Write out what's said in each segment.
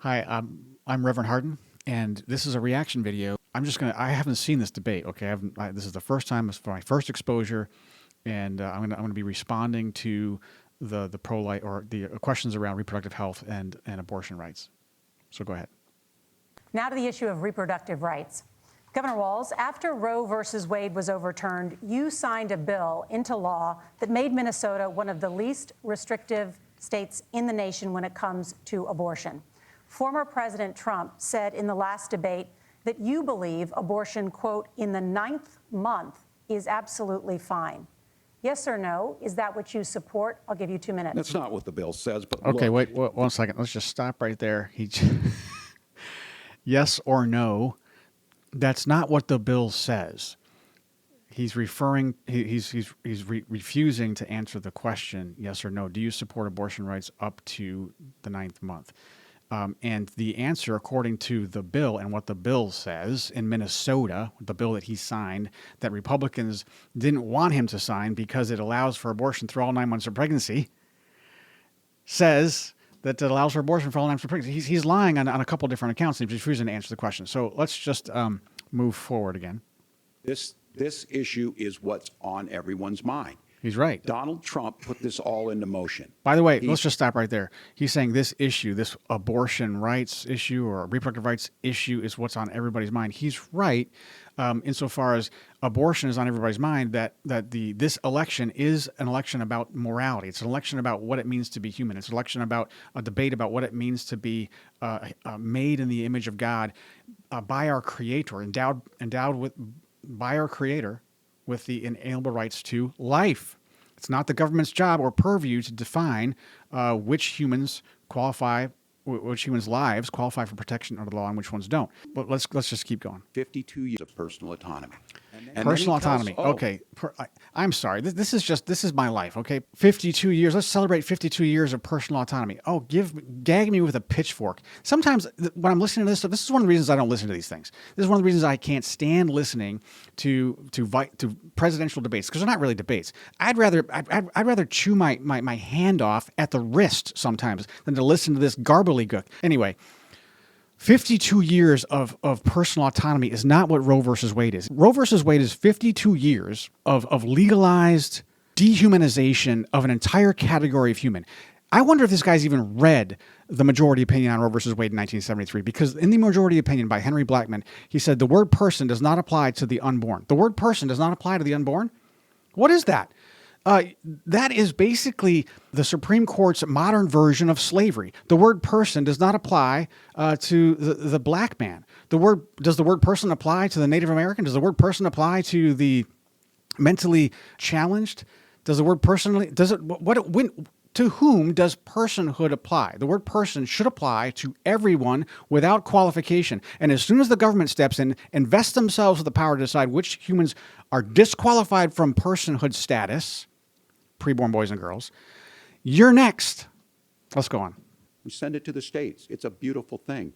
Hi, I'm Reverend Harden, and this is a reaction video. I haven't seen this debate, okay? This is the first time, it's for my first exposure, and I'm gonna be responding to the pro-life or the questions around reproductive health and abortion rights. So go ahead. Now to the issue of reproductive rights. Governor Walz, after Roe versus Wade was overturned, you signed a bill into law that made Minnesota one of the least restrictive states in the nation when it comes to abortion. Former President Trump said in the last debate that you believe abortion, quote, in the 9th month is absolutely fine. Yes or no? Is that what you support? I'll give you 2 minutes. That's not what the bill says, but Okay, look, wait 1 second. Let's just stop right there. Yes or no? That's not what the bill says. He's refusing to answer the question, yes or no. Do you support abortion rights up to the 9th month? And the answer, according to the bill and what the bill says in Minnesota, the bill that he signed, that Republicans didn't want him to sign because it allows for abortion through all 9 months of pregnancy, says that it allows for abortion for all 9 months of pregnancy. He's lying on a couple different accounts, and he's refusing to answer the question. So let's just move forward again. this issue is what's on everyone's mind. He's right. Donald Trump put this all into motion. By the way, let's just stop right there. He's saying this issue, this abortion rights issue or reproductive rights issue is what's on everybody's mind. He's right insofar as abortion is on everybody's mind, that this election is an election about morality. It's an election about what it means to be human. It's an election about a debate about what it means to be made in the image of God by our Creator, endowed by our Creator with the inalienable rights to life. It's not the government's job or purview to define which humans lives qualify for protection under the law and which ones don't. But let's just keep going. 52 years of personal autonomy. And Personal autonomy. Okay. I'm sorry. This is my life. Okay. 52 years. Let's celebrate 52 years of personal autonomy. Oh, gag me with a pitchfork. Sometimes when I'm listening to this stuff, this is one of the reasons I don't listen to these things. This is one of the reasons I can't stand listening to presidential debates, because they're not really debates. I'd rather chew my hand off at the wrist sometimes than to listen to this garbledygook. Anyway. 52 years of personal autonomy is not what Roe versus Wade is. Roe versus Wade is 52 years of legalized dehumanization of an entire category of human. I wonder if this guy's even read the majority opinion on Roe versus Wade in 1973, because in the majority opinion by Henry Blackmun, he said the word person does not apply to the unborn. The word person does not apply to the unborn? What is that? That is basically the Supreme Court's modern version of slavery. The word person does not apply to the black man. Does the word person apply to the Native American? Does the word person apply to the mentally challenged? Does the word personally, to whom does personhood apply? The word person should apply to everyone without qualification. And as soon as the government steps in and vests themselves with the power to decide which humans are disqualified from personhood status, preborn boys and girls, you're next. Let's go on. we send it to the states. It's a beautiful thing.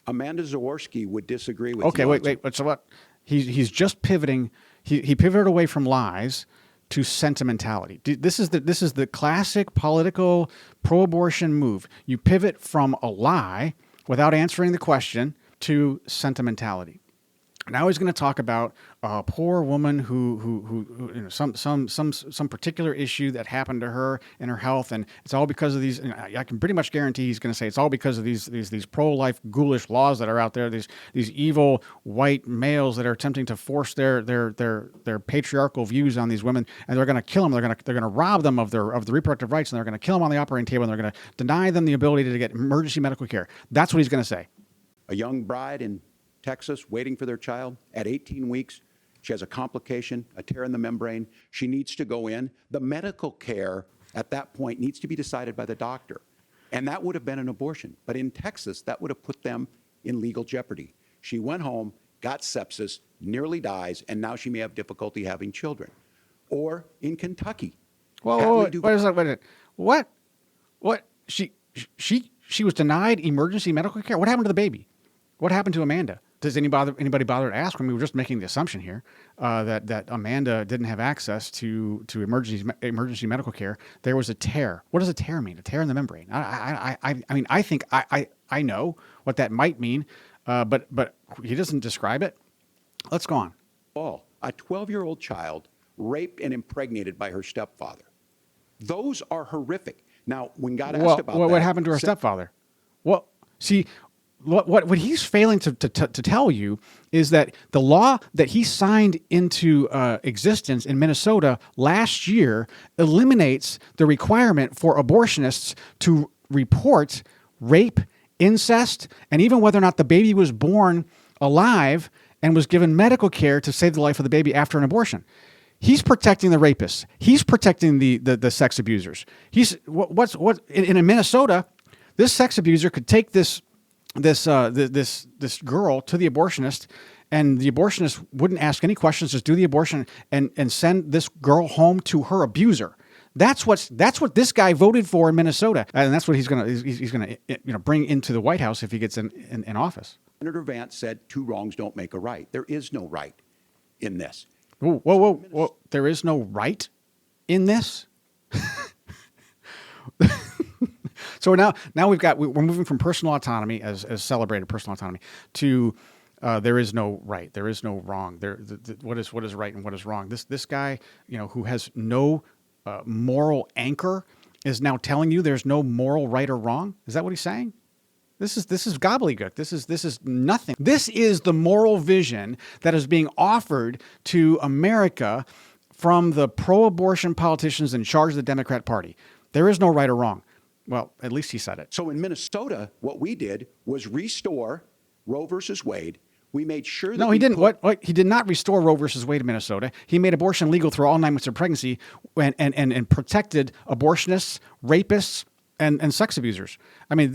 Amanda Zaworski would disagree with Okay, you. wait. So what? He's just pivoting. He pivoted away from lies to sentimentality. This is the classic political pro-abortion move. You pivot from a lie without answering the question to sentimentality. Now he's going to talk about a poor woman who some particular issue that happened to her in her health, and it's all because of these. I can pretty much guarantee he's going to say it's all because of these pro-life ghoulish laws that are out there. These evil white males that are attempting to force their patriarchal views on these women, and they're going to kill them. They're going to rob them of the reproductive rights, and they're going to kill them on the operating table, and they're going to deny them the ability to get emergency medical care. That's what he's going to say. A young bride in Texas waiting for their child at 18 weeks. She has a complication, a tear in the membrane. She needs to go in. The medical care at that point needs to be decided by the doctor. And that would have been an abortion. But in Texas, that would have put them in legal jeopardy. She went home, got sepsis, nearly dies, and now she may have difficulty having children. Or in Kentucky. Wait a minute. What? She was denied emergency medical care? What happened to the baby? What happened to Amanda? Does anybody bother to ask? I mean, we're just making the assumption here that Amanda didn't have access to emergency medical care. There was a tear. What does a tear mean? A tear in the membrane. I mean, I think I know what that might mean, but he doesn't describe it. Let's go on. A 12-year-old child raped and impregnated by her stepfather. Those are horrific. Now, when God asked about that, what happened to her stepfather? Well, see, what he's failing to tell you is that the law that he signed into existence in Minnesota last year eliminates the requirement for abortionists to report rape, incest, and even whether or not the baby was born alive and was given medical care to save the life of the baby after an abortion. He's protecting the rapists. He's protecting the sex abusers. He's in Minnesota, this sex abuser could take this girl to the abortionist, and the abortionist wouldn't ask any questions, just do the abortion and send this girl home to her abuser. That's what this guy voted for in Minnesota, and that's what he's gonna bring into the White House if he gets in office. Senator Vance said 2 wrongs don't make a right. There is no right in this. Whoa! There is no right in this. So now we're moving from personal autonomy as celebrated personal autonomy to there is no right, there is no wrong. What is right and what is wrong? This guy, who has no moral anchor, is now telling you there's no moral right or wrong. Is that what he's saying? This is gobbledygook. This is nothing. This is the moral vision that is being offered to America from the pro-abortion politicians in charge of the Democrat Party. There is no right or wrong. Well, at least he said it. So in Minnesota, what we did was restore Roe versus Wade. We made sure that he didn't. What? He did not restore Roe versus Wade in Minnesota. He made abortion legal through all 9 months of pregnancy and protected abortionists, rapists, and sex abusers. I mean,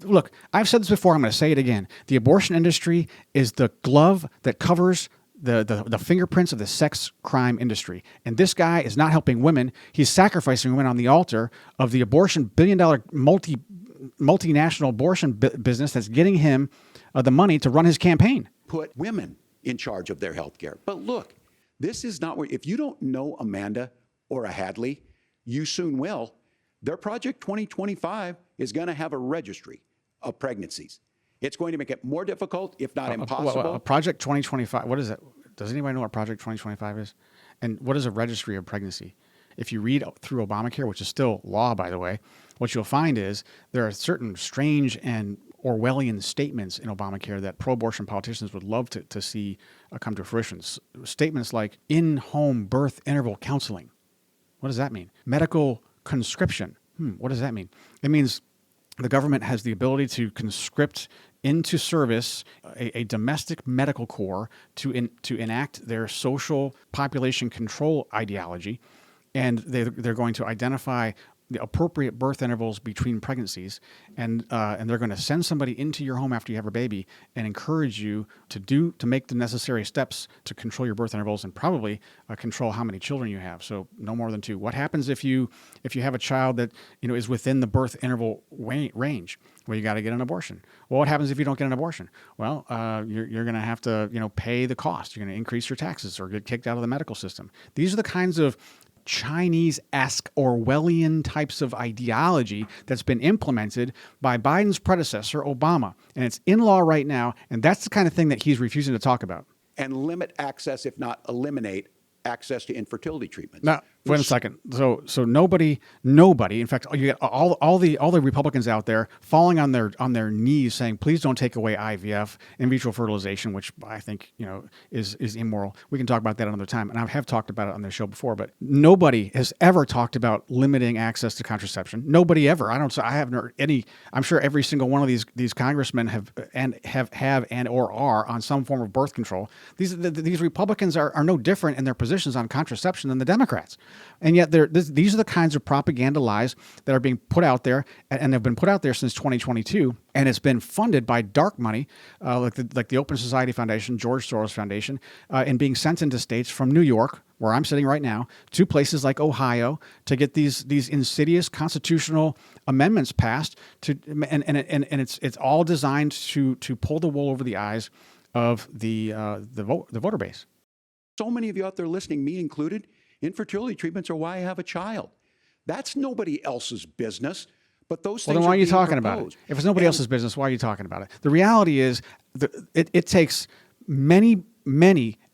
look, I've said this before. I'm going to say it again. The abortion industry is the glove that covers the fingerprints of the sex crime industry. And this guy is not helping women. He's sacrificing women on the altar of the abortion billion-dollar multinational abortion business that's getting him the money to run his campaign. Put women in charge of their health care. But look, this is not where, if you don't know Amanda or a Hadley, you soon will. Their Project 2025 is going to have a registry of pregnancies. It's going to make it more difficult, if not impossible. Project 2025, what is it? Does anybody know what Project 2025 is? And what is a registry of pregnancy? If you read through Obamacare, which is still law, by the way, what you'll find is there are certain strange and Orwellian statements in Obamacare that pro-abortion politicians would love to see come to fruition. Statements like in-home birth interval counseling. What does that mean? Medical conscription. What does that mean? It means the government has the ability to conscript into service a domestic medical corps to enact their social population control ideology, and they're going to identify the appropriate birth intervals between pregnancies, and they're going to send somebody into your home after you have a baby and encourage you to make the necessary steps to control your birth intervals and probably control how many children you have. So no more than 2. What happens if you have a child that is within the birth interval range? Well, you got to get an abortion. Well, what happens if you don't get an abortion? Well, you're going to have to pay the cost. You're going to increase your taxes or get kicked out of the medical system. These are the kinds of Chinese-esque Orwellian types of ideology that's been implemented by Biden's predecessor, Obama. And it's in law right now, and that's the kind of thing that he's refusing to talk about. And limit access, if not eliminate access to infertility treatments. Now, wait a second. So nobody. In fact, you get all the Republicans out there falling on their knees saying, "Please don't take away IVF, in vitro fertilization," which I think is immoral. We can talk about that another time, and I have talked about it on the show before. But nobody has ever talked about limiting access to contraception. Nobody ever. I haven't heard any. I'm sure every single one of these congressmen have or are on some form of birth control. These Republicans are no different in their positions on contraception than the Democrats. And yet these are the kinds of propaganda lies that are being put out there, and they've been put out there since 2022, and it's been funded by dark money, like the Open Society Foundation, George Soros Foundation, and being sent into states from New York, where I'm sitting right now, to places like Ohio to get these insidious constitutional amendments passed. And it's all designed to pull the wool over the eyes of the voter base. So many of you out there listening, me included, infertility treatments are why I have a child. That's nobody else's business. But those Well, things then why are you being talking about it? proposed. If it's nobody else's business, why are you talking about it? The reality is, it takes many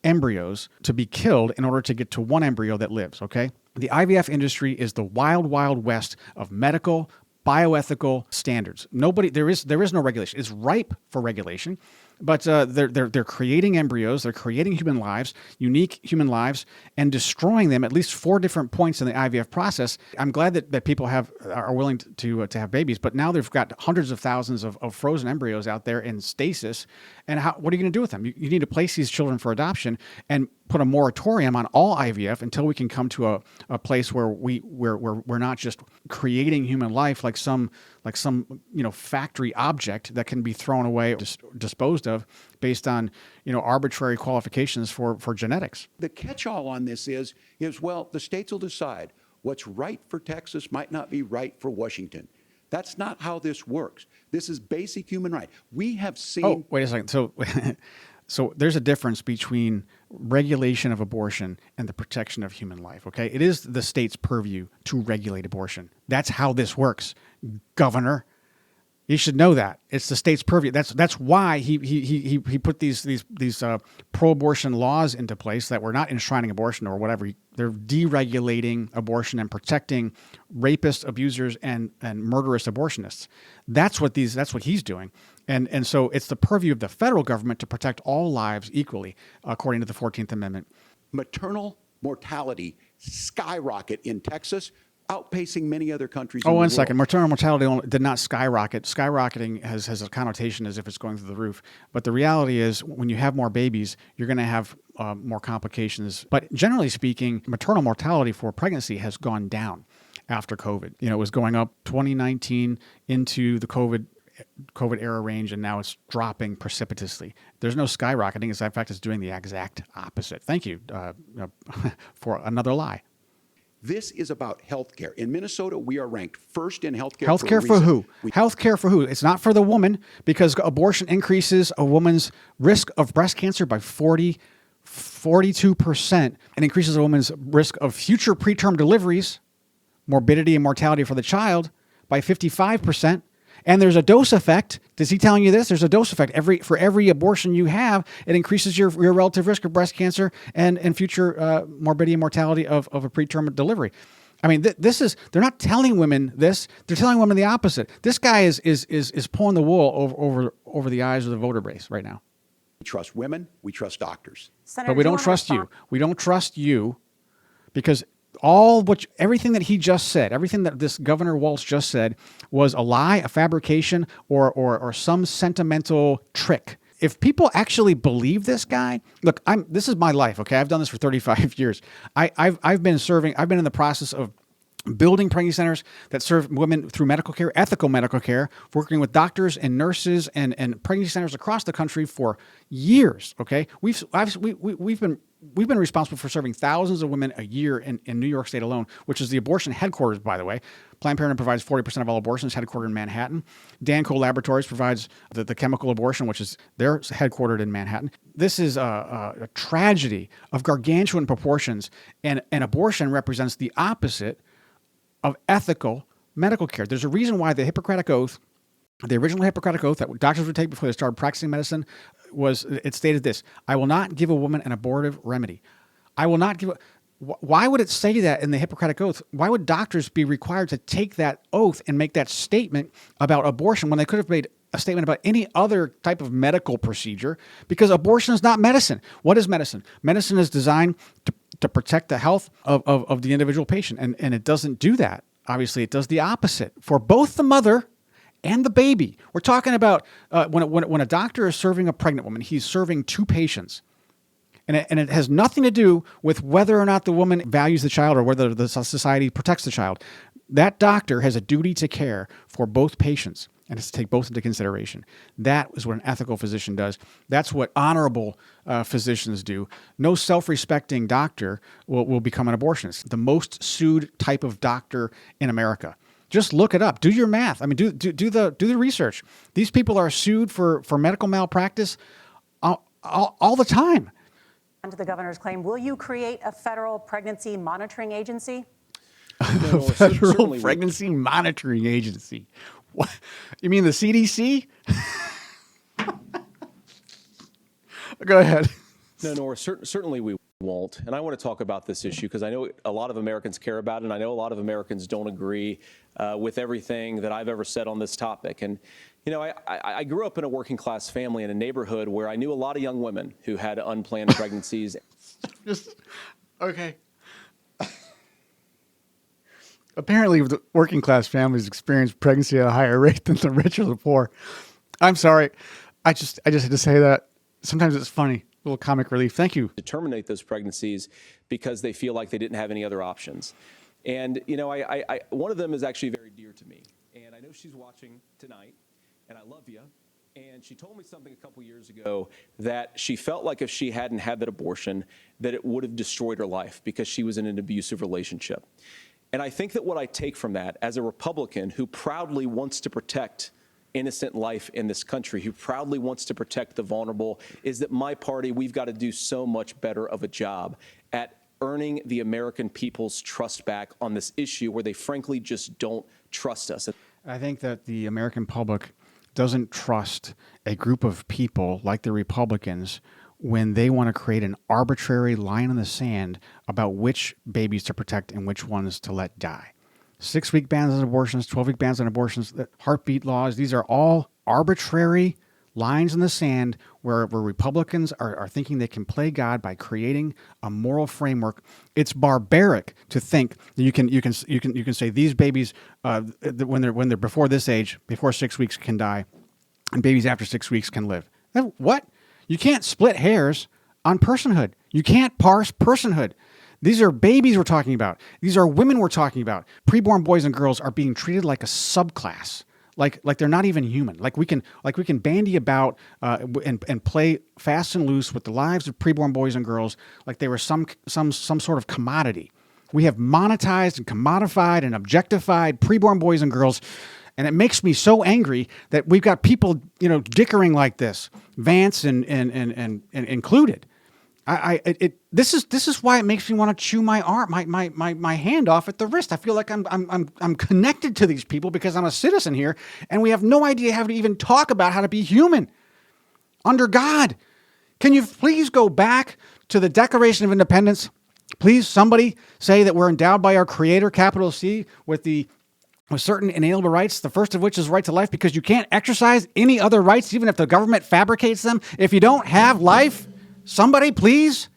embryos to be killed in order to get to one embryo that lives. Okay, the IVF industry is the wild, wild west of medical, bioethical standards. There is no regulation. It's ripe for regulation, but they're creating embryos, they're creating human lives, unique human lives, and destroying them at least 4 different points in the IVF process. I'm glad that people are willing to have babies, but now they've got hundreds of thousands of frozen embryos out there in stasis. And what are you going to do with them? You need to place these children for adoption and put a moratorium on all IVF until we can come to a place where we're not just creating human life like some factory object that can be thrown away, disposed of based on arbitrary qualifications for genetics. The catch-all on this is well, the states will decide what's right for Texas might not be right for Washington. That's not how this works. This is basic human right. We have seen. Oh, wait a second. So there's a difference between regulation of abortion and the protection of human life, okay? It is the state's purview to regulate abortion. That's how this works, Governor. You should know that. It's the state's purview. That's why he put these pro-abortion laws into place that were not enshrining abortion or whatever. They're deregulating abortion and protecting rapists, abusers, and murderous abortionists. That's what he's doing. And so it's the purview of the federal government to protect all lives equally, according to the 14th Amendment. Maternal mortality skyrocket in Texas, outpacing many other countries. Oh, one second. Maternal mortality did not skyrocket. Skyrocketing has a connotation as if it's going through the roof. But the reality is, when you have more babies, you're going to have more complications. But generally speaking, maternal mortality for pregnancy has gone down after COVID. It was going up 2019 into the COVID era range, and now it's dropping precipitously. There's no skyrocketing. In fact, it's doing the exact opposite. Thank you for another lie. This is about health care. In Minnesota, we are ranked first in health care. Health care for who? Health care for who? It's not for the woman, because abortion increases a woman's risk of breast cancer by 42%, and increases a woman's risk of future preterm deliveries, morbidity and mortality for the child, by 55%. And there's a dose effect. Is he telling you this? There's a dose effect. For every abortion you have, it increases your relative risk of breast cancer and future morbidity and mortality of a preterm delivery. I mean, they're not telling women this. They're telling women the opposite. This guy is pulling the wool over the eyes of the voter base right now. We trust women. We trust doctors. Senator, but we don't trust you. We don't trust you because everything that he just said, everything that this Governor Walz just said was a lie, a fabrication, or some sentimental trick. If people actually believe this guy, look, this is my life, okay? I've done this for 35 years. I've been in the process of building pregnancy centers that serve women through medical care, ethical medical care, working with doctors and nurses and pregnancy centers across the country for years, okay? We've been responsible for serving thousands of women a year in New York State alone, which is the abortion headquarters, by the way. Planned Parenthood provides 40% of all abortions, headquartered in Manhattan. Danco Laboratories provides the chemical abortion, which is they're headquartered in Manhattan. This is a tragedy of gargantuan proportions, and abortion represents the opposite of ethical medical care. There's a reason why the Hippocratic Oath, the original Hippocratic Oath that doctors would take before they started practicing medicine, it stated this: I will not give a woman an abortive remedy. I will not give why would it say that in the Hippocratic Oath? Why would doctors be required to take that oath and make that statement about abortion when they could have made a statement about any other type of medical procedure? Because abortion is not medicine. What is medicine? Medicine is designed to protect the health of the individual patient, and it doesn't do that. Obviously, it does the opposite for both the mother and the baby. We're talking about when a doctor is serving a pregnant woman, he's serving 2 patients. And it has nothing to do with whether or not the woman values the child or whether the society protects the child. That doctor has a duty to care for both patients and has to take both into consideration. That is what an ethical physician does. That's what honorable physicians do. No self-respecting doctor will become an abortionist. The most sued type of doctor in America. Just look it up. Do your math. I mean, do the research. These people are sued for medical malpractice all the time. To the governor's claim, will you create a federal pregnancy monitoring agency? No, Federal certainly Pregnancy Monitoring Agency. What? You mean the CDC? Go ahead. No, Nora, certainly we won't. And I want to talk about this issue because I know a lot of Americans care about it, and I know a lot of Americans don't agree with everything that I've ever said on this topic. And, you know, I grew up in a working class family in a neighborhood where I knew a lot of young women who had unplanned pregnancies. Okay. Apparently, the working class families experience pregnancy at a higher rate than the rich or the poor. I'm sorry. I just had to say that. Sometimes it's funny. A little comic relief. Thank you. To terminate those pregnancies because they feel like they didn't have any other options. And, you know, one of them is actually very dear to me. And I know she's watching tonight, and I love you. And she told me something a couple years ago that she felt like if she hadn't had that abortion, that it would have destroyed her life because she was in an abusive relationship. And I think that what I take from that as a Republican who proudly wants to protect innocent life in this country, who proudly wants to protect the vulnerable, is that my party, we've got to do so much better of a job at earning the American people's trust back on this issue where they frankly just don't trust us. I think that the American public doesn't trust a group of people like the Republicans when they want to create an arbitrary line in the sand about which babies to protect and which ones to let die. 6-week bans on abortions, 12-week bans on abortions, heartbeat laws, these are all arbitrary lines in the sand where Republicans are thinking they can play God by creating a moral framework. It's barbaric to think that you can say these babies when they're before this age, before 6 weeks, can die, and babies after 6 weeks can live. What? You can't split hairs on personhood. You can't parse personhood. These are babies we're talking about. These are women we're talking about. Preborn boys and girls are being treated like a subclass, like they're not even human. Like we can bandy about and play fast and loose with the lives of preborn boys and girls like they were some sort of commodity. We have monetized and commodified and objectified preborn boys and girls, and it makes me so angry that we've got people dickering like this, Vance and included. This is why it makes me want to chew my arm, my hand off at the wrist. I feel like I'm connected to these people because I'm a citizen here, and we have no idea how to even talk about how to be human under God. Can you please go back to the Declaration of Independence? Please, somebody say that we're endowed by our Creator, capital C, with certain inalienable rights, the first of which is right to life, because you can't exercise any other rights, even if the government fabricates them. If you don't have life, somebody, please.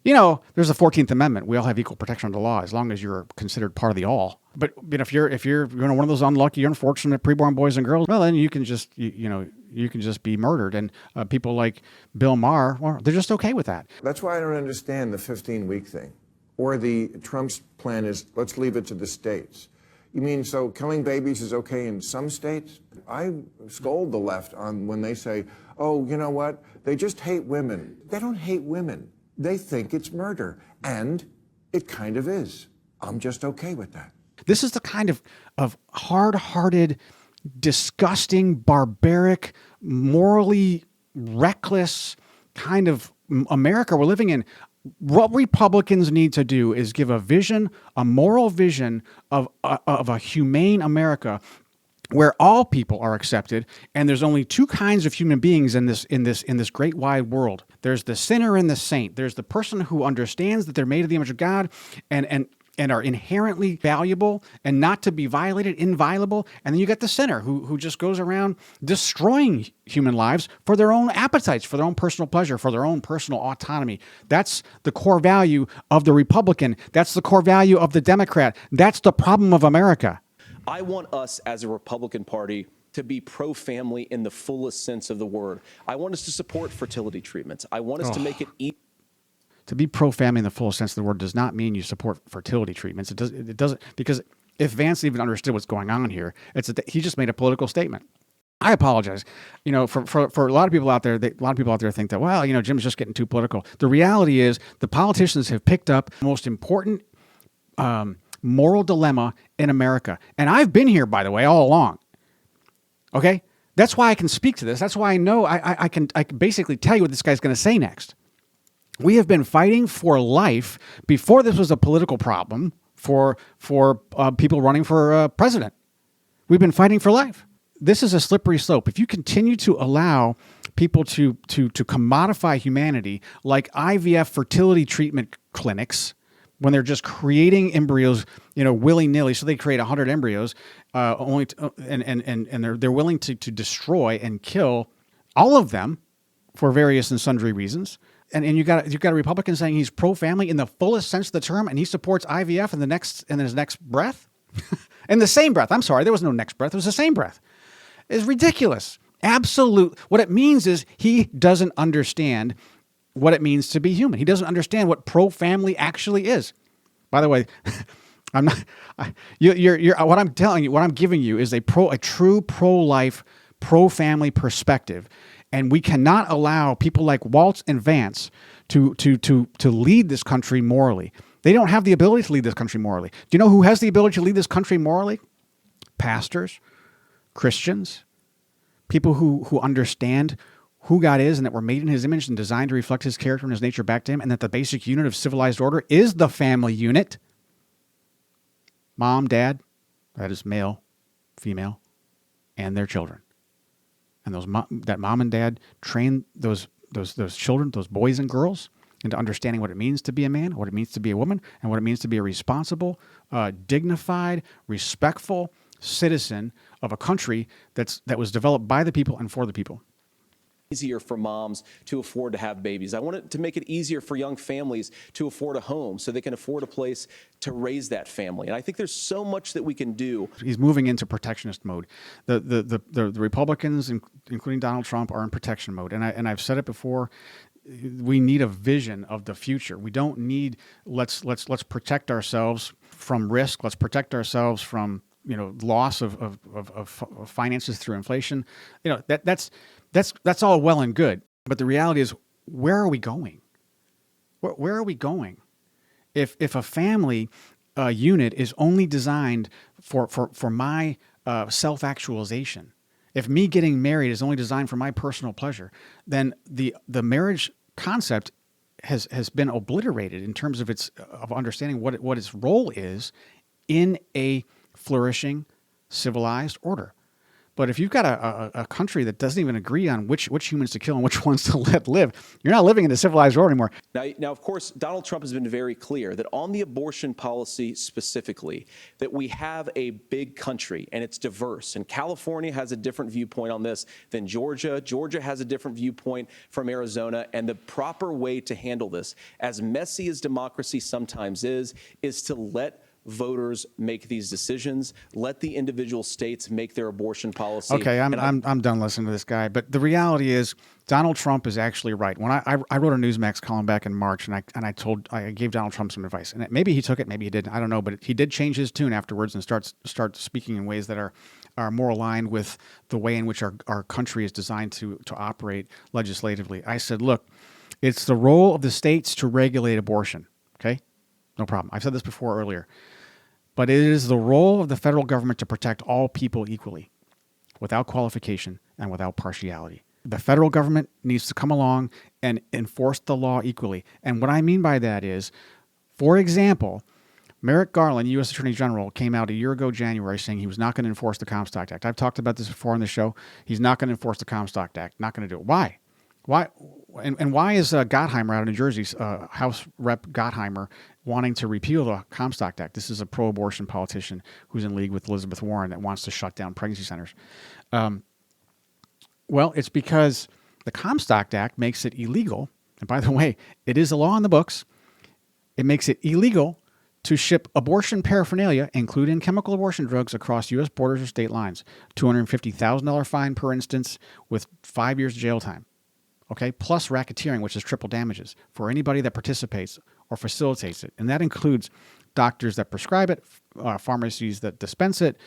There's the 14th Amendment. We all have equal protection under the law as long as you're considered part of the all. But if you're one of those unlucky, unfortunate preborn boys and girls, well, then you can just you can just be murdered. And people like Bill Maher, well, they're just okay with that. That's why I don't understand the 15-week thing, or the Trump's plan is let's leave it to the states. You mean so killing babies is okay in some states? I scold the left on when they say, oh, you know what? They just hate women. They don't hate women. They think it's murder. And it kind of is. I'm just okay with that. This is the kind of hard-hearted, disgusting, barbaric, morally reckless kind of America we're living in. What Republicans need to do is give a vision, a moral vision of a humane America where all people are accepted, and there's only two kinds of human beings in this great wide world. There's the sinner and the saint. There's the person who understands that they're made in the image of God and are inherently valuable and not to be violated, inviolable. And then you get the sinner who just goes around destroying human lives for their own appetites, for their own personal pleasure, for their own personal autonomy. That's the core value of the Republican. That's the core value of the Democrat. That's the problem of America. I want us as a Republican Party to be pro-family in the fullest sense of the word. I want us to support fertility treatments. I want us to make it easy. To be pro-family in the fullest sense of the word does not mean you support fertility treatments. It doesn't, because if Vance even understood what's going on here, he just made a political statement. I apologize. For a lot of people out there, a lot of people out there think that, well, Jim's just getting too political. The reality is the politicians have picked up the most important moral dilemma in America. And I've been here, by the way, all along. Okay? That's why I can speak to this. That's why I know I can basically tell you what this guy's going to say next. We have been fighting for life before this was a political problem for people running for president. We've been fighting for life. This is a slippery slope. If you continue to allow people to commodify humanity like IVF fertility treatment clinics, when they're just creating embryos, willy-nilly, so they create 100 embryos, and they're willing to destroy and kill all of them for various and sundry reasons. And you got a Republican saying he's pro-family in the fullest sense of the term, and he supports IVF in his next breath, in the same breath. I'm sorry, there was no next breath; it was the same breath. It's ridiculous. Absolute. What it means is he doesn't understand what it means to be human. He doesn't understand what pro-family actually is. By the way, I'm not. What I'm telling you, what I'm giving you, is a true pro-life, pro-family perspective, and we cannot allow people like Waltz and Vance to lead this country morally. They don't have the ability to lead this country morally. Do you know who has the ability to lead this country morally? Pastors, Christians, people who understand who God is and that we're made in his image and designed to reflect his character and his nature back to him, and that the basic unit of civilized order is the family unit. Mom, dad, that is male, female, and their children. And that mom and dad train those children, those boys and girls, into understanding what it means to be a man, what it means to be a woman, and what it means to be a responsible, dignified, respectful citizen of a country that was developed by the people and for the people. Easier for moms to afford to have babies. I want it to make it easier for young families to afford a home so they can afford a place to raise that family. And I think there's so much that we can do. He's moving into protectionist mode. The Republicans, including Donald Trump, are in protection mode. And I've said it before. We need a vision of the future. We don't need let's protect ourselves from risk. Let's protect ourselves from loss of finances through inflation. That's all well and good. But the reality is, where are we going? Where are we going? If a family unit is only designed for my self-actualization, if me getting married is only designed for my personal pleasure, then the marriage concept has been obliterated in terms of of understanding what its role is in a flourishing, civilized order. But if you've got a country that doesn't even agree on which humans to kill and which ones to let live, you're not living in a civilized order anymore. Now, of course, Donald Trump has been very clear that on the abortion policy specifically, that we have a big country and it's diverse. And California has a different viewpoint on this than Georgia. Georgia has a different viewpoint from Arizona. And the proper way to handle this, as messy as democracy sometimes is to let voters make these decisions. Let the individual states make their abortion policy. Okay, I'm done listening to this guy. But the reality is, Donald Trump is actually right. When I wrote a Newsmax column back in March, and I gave Donald Trump some advice, and maybe he took it, maybe he didn't. I don't know, but he did change his tune afterwards and start speaking in ways that are more aligned with the way in which our country is designed to operate legislatively. I said, look, it's the role of the states to regulate abortion. Okay, no problem. I've said this before earlier. But it is the role of the federal government to protect all people equally, without qualification and without partiality. The federal government needs to come along and enforce the law equally. And what I mean by that is, for example, Merrick Garland, U.S. Attorney General, came out a year ago, January, saying he was not going to enforce the Comstock Act. I've talked about this before on the show. He's not going to enforce the Comstock Act. Not going to do it. Why? Why? And why is Gottheimer out of New Jersey, House Rep. Gottheimer, wanting to repeal the Comstock Act? This is a pro-abortion politician who's in league with Elizabeth Warren that wants to shut down pregnancy centers. Well, it's because the Comstock Act makes it illegal. And by the way, it is a law in the books. It makes it illegal to ship abortion paraphernalia, including chemical abortion drugs, across U.S. borders or state lines. $250,000 fine per instance with 5 years jail time. Okay, plus racketeering, which is triple damages for anybody that participates or facilitates it. And that includes doctors that prescribe it, pharmacies that dispense it,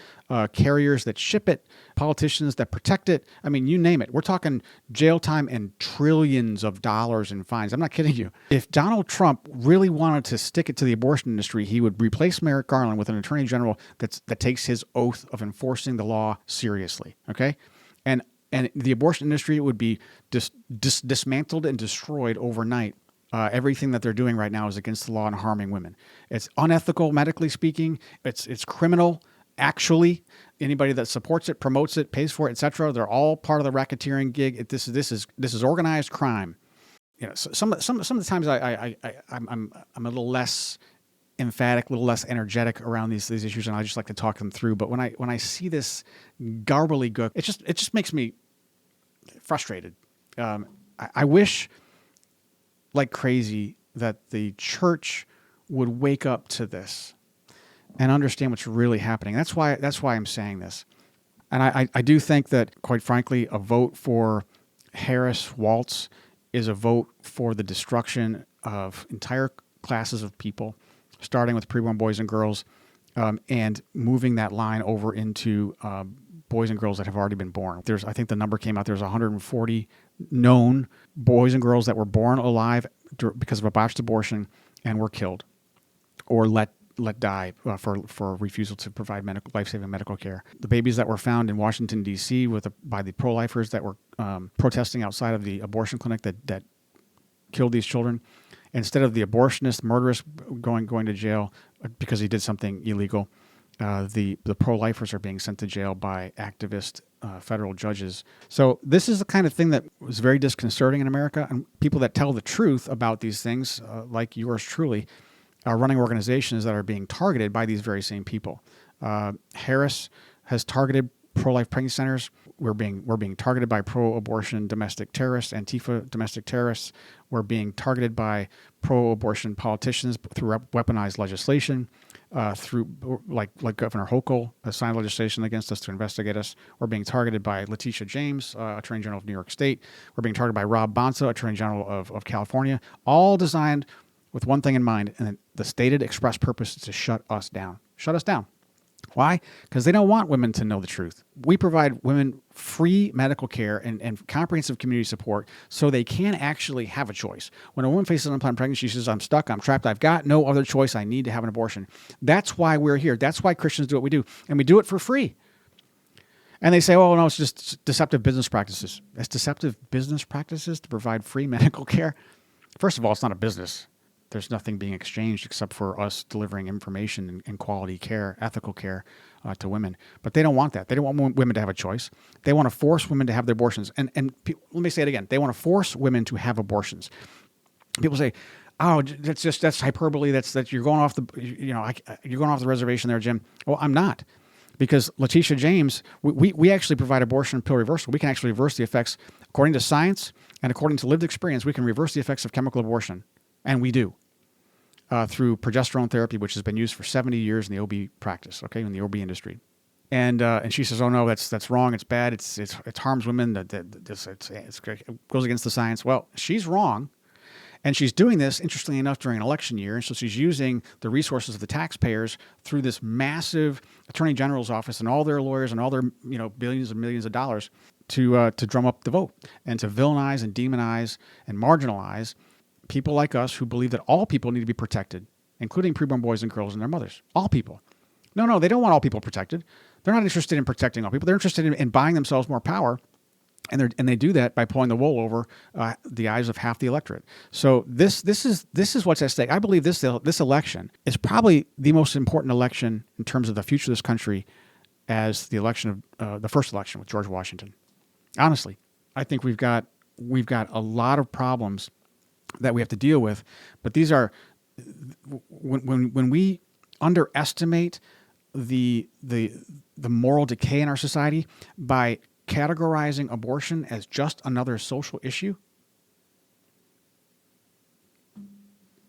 carriers that ship it, politicians that protect it. I mean, you name it. We're talking jail time and trillions of dollars in fines. I'm not kidding you. If Donald Trump really wanted to stick it to the abortion industry, he would replace Merrick Garland with an attorney general that takes his oath of enforcing the law seriously. Okay? And and the abortion industry would be dismantled and destroyed overnight. Everything that they're doing right now is against the law and harming women. It's unethical, medically speaking. It's criminal. Actually, anybody that supports it, promotes it, pays for it, etc., they're all part of the racketeering gig. This is organized crime. So some of the times I'm a little less emphatic, a little less energetic around these issues, and I just like to talk them through. But when I see this gobbledygook, it just makes me frustrated. I wish, like crazy, that the church would wake up to this and understand what's really happening. That's why I'm saying this. And I do think that, quite frankly, a vote for Harris-Walz is a vote for the destruction of entire classes of people, starting with preborn boys and girls, and moving that line over into boys and girls that have already been born. I think the number came out, there's 140 known boys and girls that were born alive because of a botched abortion and were killed or let die for refusal to provide life-saving medical care. The babies that were found in Washington, D.C. by the pro-lifers that were protesting outside of the abortion clinic that killed these children, instead of the abortionist, murderous going to jail because he did something illegal, the pro-lifers are being sent to jail by activist federal judges. So this is the kind of thing that was very disconcerting in America, and people that tell the truth about these things, like yours truly, are running organizations that are being targeted by these very same people. Harris has targeted pro-life pregnancy centers. We're being targeted by pro-abortion domestic terrorists, Antifa domestic terrorists. We're being targeted by pro-abortion politicians through weaponized legislation, through like Governor Hochul has signed legislation against us to investigate us. We're being targeted by Letitia James, Attorney General of New York State. We're being targeted by Rob Bonta, Attorney General of California, all designed with one thing in mind, and the stated express purpose is to shut us down. Shut us down. Why? Because they don't want women to know the truth. We provide women free medical care and comprehensive community support so they can actually have a choice. When a woman faces an unplanned pregnancy, she says, I'm stuck, I'm trapped, I've got no other choice, I need to have an abortion. That's why we're here. That's why Christians do what we do. And we do it for free. And they say, oh, no, it's just deceptive business practices. It's deceptive business practices to provide free medical care? First of all, it's not a business. There's nothing being exchanged except for us delivering information and quality care, ethical care to women. But they don't want that. They don't want women to have a choice. They want to force women to have their abortions. And let me say it again. They want to force women to have abortions. People say, oh, that's hyperbole. That's you're going off you're going off the reservation there, Jim. Well, I'm not. Because Letitia James, we actually provide abortion pill reversal. We can actually reverse the effects. According to science and according to lived experience, we can reverse the effects of chemical abortion. And we do. Through progesterone therapy, which has been used for 70 years in the OB practice, in the OB industry. And she says, oh, no, that's wrong. It's bad. It harms women. It goes against the science. Well, she's wrong. And she's doing this, interestingly enough, during an election year. And so she's using the resources of the taxpayers through this massive attorney general's office and all their lawyers and all their billions and millions of dollars to drum up the vote and to villainize and demonize and marginalize people like us who believe that all people need to be protected, including preborn boys and girls and their mothers. All people. No, they don't want all people protected. They're not interested in protecting all people. They're interested in buying themselves more power, and they do that by pulling the wool over the eyes of half the electorate. So this is what's at stake. I believe this election is probably the most important election in terms of the future of this country, as the election of the first election with George Washington. Honestly, I think we've got a lot of problems that we have to deal with, but these are when we underestimate the moral decay in our society by categorizing abortion as just another social issue,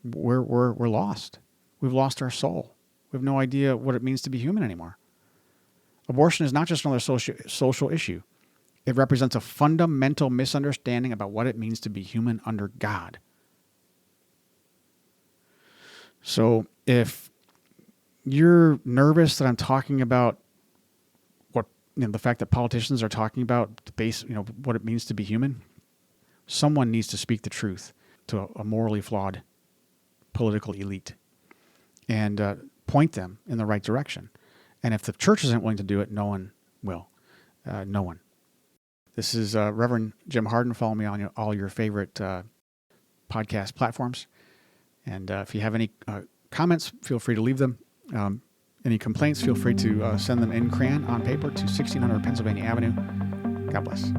we're lost. We've lost our soul. We have no idea what it means to be human anymore. Abortion is not just another social issue. It represents a fundamental misunderstanding about what it means to be human under God. So if you're nervous that I'm talking about the fact that politicians are talking about what it means to be human, someone needs to speak the truth to a morally flawed political elite and point them in the right direction. And if the church isn't willing to do it, no one will. No one. This is Reverend Jim Harden. Follow me on all your favorite podcast platforms. And if you have any comments, feel free to leave them. Any complaints, feel free to send them in crayon on paper to 1600 Pennsylvania Avenue. God bless.